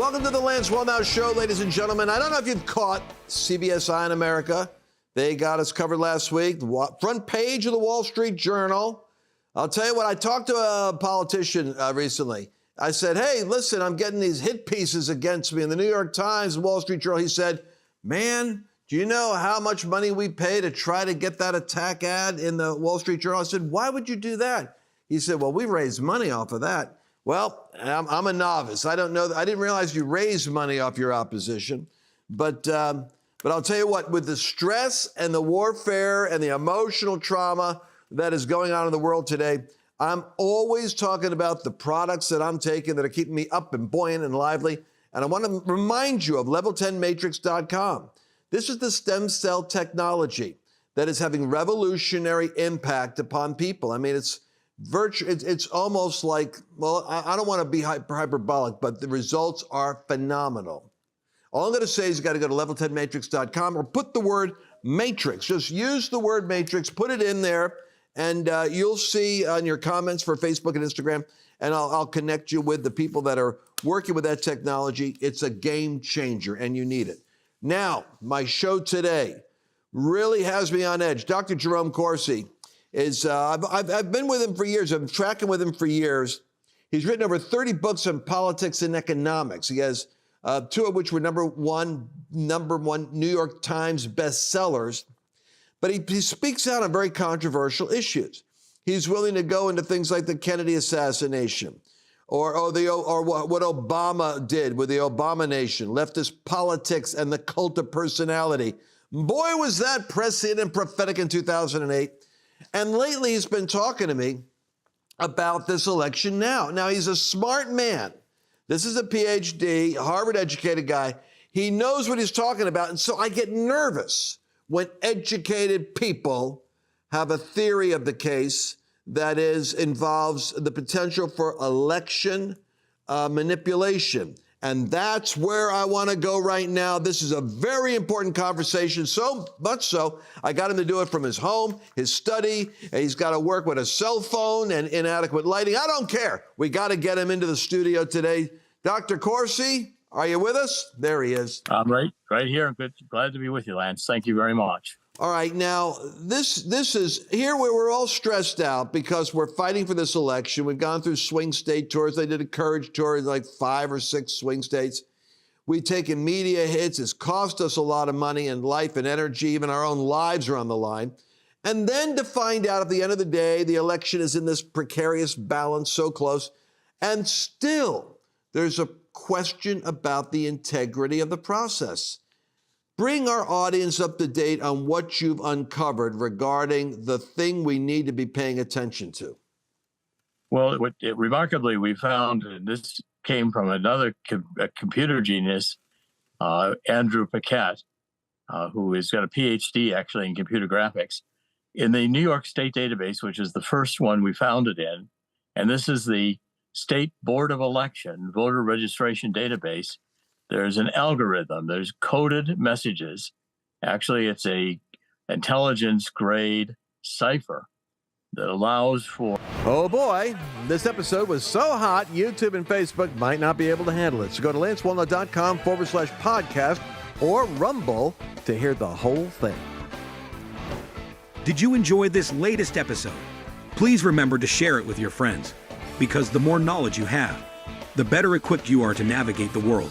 Welcome to the Lance Wallnau Show, ladies and gentlemen. I don't know if you've caught CBSI in America. They got us covered last week. Front page of the Wall Street Journal. I'll tell you what, I talked to a politician recently. I said, hey, listen, I'm getting these hit pieces against me in the New York Times, the Wall Street Journal. He said, man, do you know how much money we pay to try to get that attack ad in the Wall Street Journal? I said, why would you do that? He said, well, we raised money off of that. Well, I'm a novice. I don't know. I didn't realize you raised money off your opposition. But I'll tell you what, with the stress and the warfare and the emotional trauma that is going on in the world today, I'm always talking about the products that I'm taking that are keeping me up and buoyant and lively. And I want to remind you of level10matrix.com. This is the stem cell technology that is having revolutionary impact upon people. I mean, it's almost like, well, I don't want to be hyperbolic, but the results are phenomenal. All I'm going to say is you got to go to level10matrix.com or put the word matrix. Just use the word matrix, put it in there, and you'll see on your comments for Facebook and Instagram, and I'll connect you with the people that are working with that technology. It's a game changer, and you need it. Now, my show today really has me on edge. Dr. Jerome Corsi is, I've been with him for years. I've been tracking with him for years. He's written over 30 books on politics and economics. He has 2 of which were number one New York Times bestsellers. But he speaks out on very controversial issues. He's willing to go into things like the Kennedy assassination or what Obama did with the Obama nation, leftist politics and the cult of personality. Boy, was that prescient and prophetic in 2008. And lately he's been talking to me about this election now. Now, he's a smart man. This is a PhD, Harvard-educated guy. He knows what he's talking about. And so I get nervous when educated people have a theory of the case that involves the potential for election manipulation. And that's where I want to go right now. This is a very important conversation, so much so, I got him to do it from his home, his study, and he's got to work with a cell phone and inadequate lighting. I don't care. We got to get him into the studio today. Dr. Corsi, are you with us? There he is. I'm right here. I'm glad to be with you, Lance. Thank you very much. All right. Now, this is here where we're all stressed out because we're fighting for this election. We've gone through swing state tours. They did a courage tour in like 5 or 6 swing states. We've taken media hits. It's cost us a lot of money and life and energy. Even our own lives are on the line. And then to find out at the end of the day, the election is in this precarious balance, so close. And still, there's a question about the integrity of the process. Bring our audience up to date on what you've uncovered regarding the thing we need to be paying attention to. Well, remarkably, we found, and this came from another computer genius, Andrew Paquette, who has got a PhD actually in computer graphics, in the New York State database, which is the first one we found it in. And this is the State Board of Election voter registration database. There's an algorithm. There's coded messages. Actually, it's a intelligence grade cipher that allows for... Oh boy, this episode was so hot, YouTube and Facebook might not be able to handle it. So go to lancewallnau.com/podcast or Rumble to hear the whole thing. Did you enjoy this latest episode? Please remember to share it with your friends, because the more knowledge you have, the better equipped you are to navigate the world.